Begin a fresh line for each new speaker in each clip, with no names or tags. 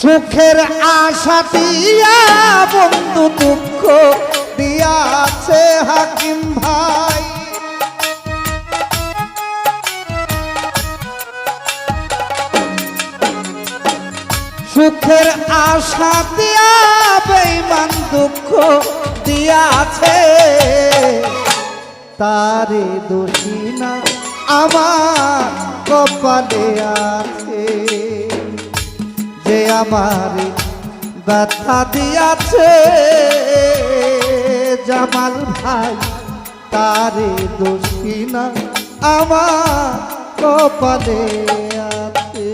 সুখের আশা দিয়া বন্ধু দুঃখ দিয়াছে হাকিম ভাই। সুখের আশা দিয়া বেঈমান দুঃখ দিয়াছে, তারে দোষী না আমার কপালে আছে, যে আমার ব্যথা দিয়াছে জামাল ভাই, তারে দোষী না আমার কপালে আছে।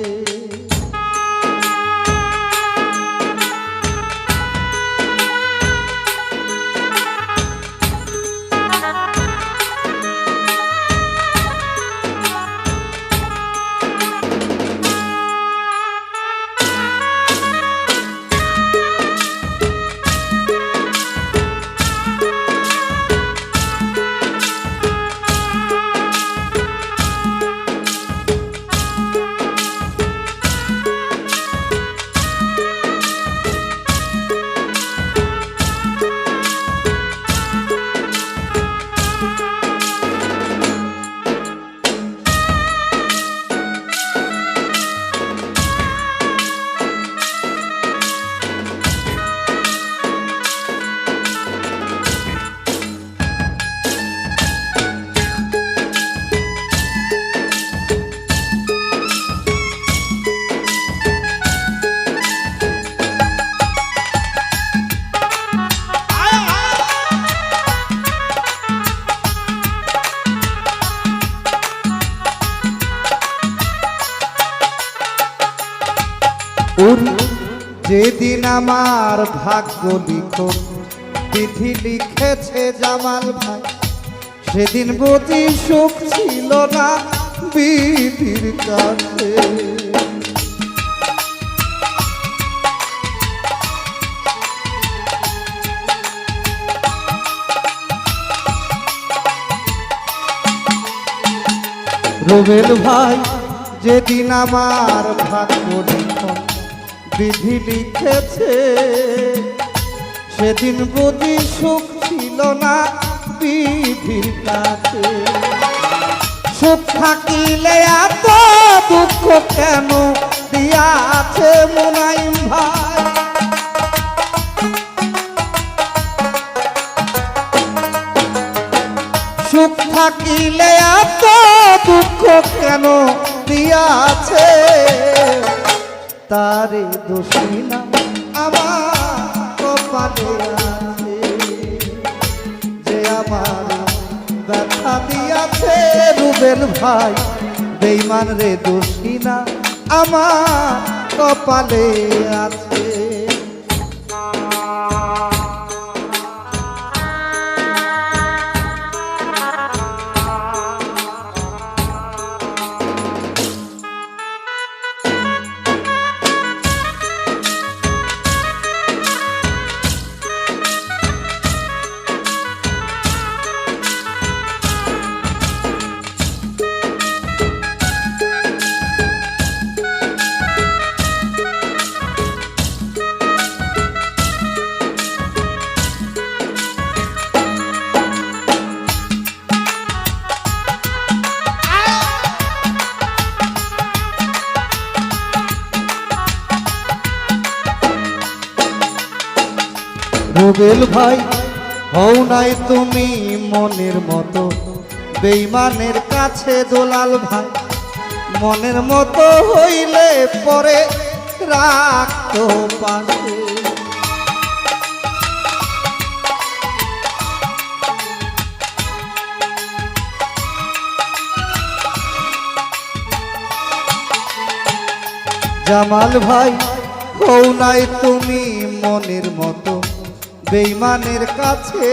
যেদিন আমার ভাগ্য লিখন বিধি লিখেছে জামাল ভাই, সেদিন বুঝি সুখ ছিল না বিধির কাছে। রুবেল ভাই, যেদিন আমার ভাগ্য লিখন বিধি লিখেছে, সেদিন বুঝি সুখ ছিল না বিধির কাছে। সুখ থাকিলে এত দুঃখ কেন দিয়াছে মুনাইম ভাই? সুখ থাকিলে এত দুঃখ কেন দিয়াছে, তারে দোষী না আমার কপালে আছে, যে আমার ব্যথা দিয়াছে। রুবেল ভাই, বেঈমান রে দোষী না আমার কপালে আছে। রুবেল ভাই, হও নাই তুমি মনের মতো বেঈমানের কাছে দোলাল ভাই, মনের মতো হইলে পরে রাখতো পাশে। জামাল ভাই, হও নাই তুমি মনের মতো বেঈমানের কাছে,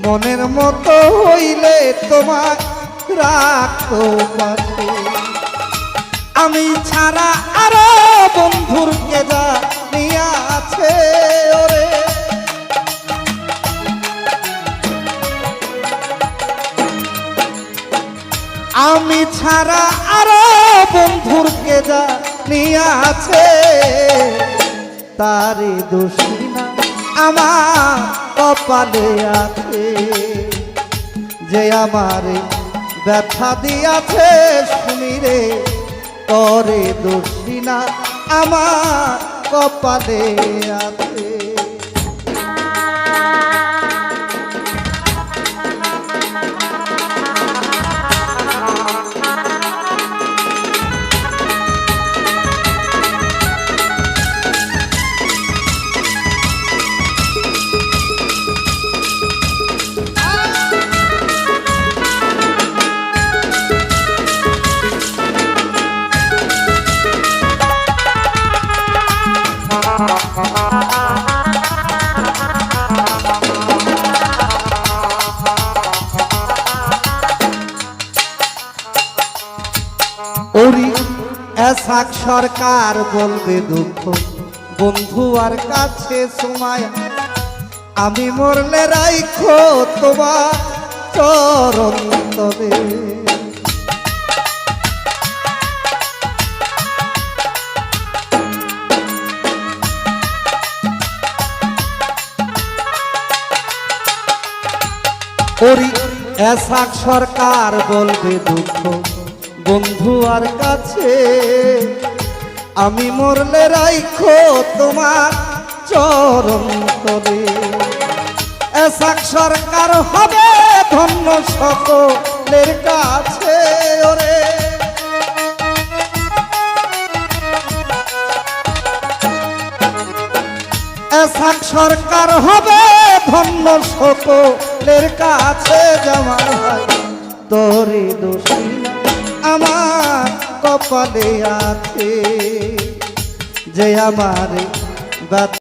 মনের মতো হইলে তোমার রাখতো পাশে। আমি ছাড়া আরো বন্ধুর কেদা নিয়া আছে ওরে, আমি ছাড়া আরো বন্ধুর কেদা নিয়া আছে। তারে দোষী না আমার কপালে আছে, যে আমারে ব্যথা দিয়াছে শুনিরে তরে দোষী না আমার কপালে আছে। ওরি এসাক সরকার বলবে দুঃখ বন্ধু আর কাছে সময়, আমি মরলে রাইখো তোমার চরণ তবে। ওরি এসাক সরকার বলবে দুঃখ বন্ধু আর কাছে, আমি মরলে রাইখো তোমার চরণ তলে। এসাক সরকার হবে ধন্য সকলের কাছে, ওরে এসাক সরকার হবে ধন্য সকলের কাছে। জামাল ভাই তোরে দোষী আমার কপালে আছে, যে আমারে